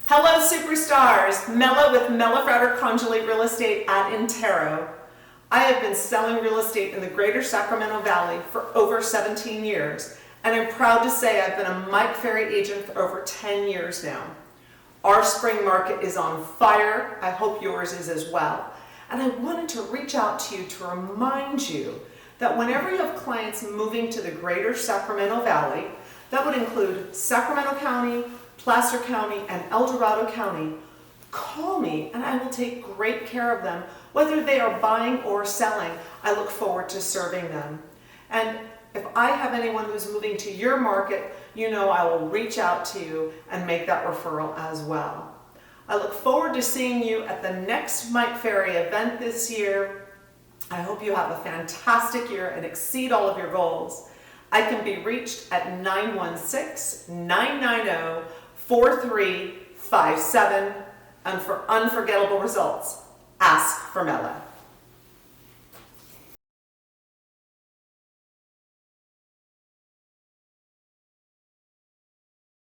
Hello superstars, Mela with Mela Frater Consulate Real Estate at Intero. I have been selling real estate in the greater Sacramento Valley for over 17 years, and I'm proud to say I've been a Mike Ferry agent for over 10 years now. Our spring market is on fire. I hope yours is as well. And I wanted to reach out to you to remind you that whenever you have clients moving to the greater Sacramento Valley, that would include Sacramento County, Placer County, and El Dorado County, call me and I will take great care of them. Whether they are buying or selling, I look forward to serving them. And if I have anyone who's moving to your market, you know I will reach out to you and make that referral as well. I look forward to seeing you at the next Mike Ferry event this year. I hope you have a fantastic year and exceed all of your goals. I can be reached at 916-990-4357, and for unforgettable results, ask for Mela.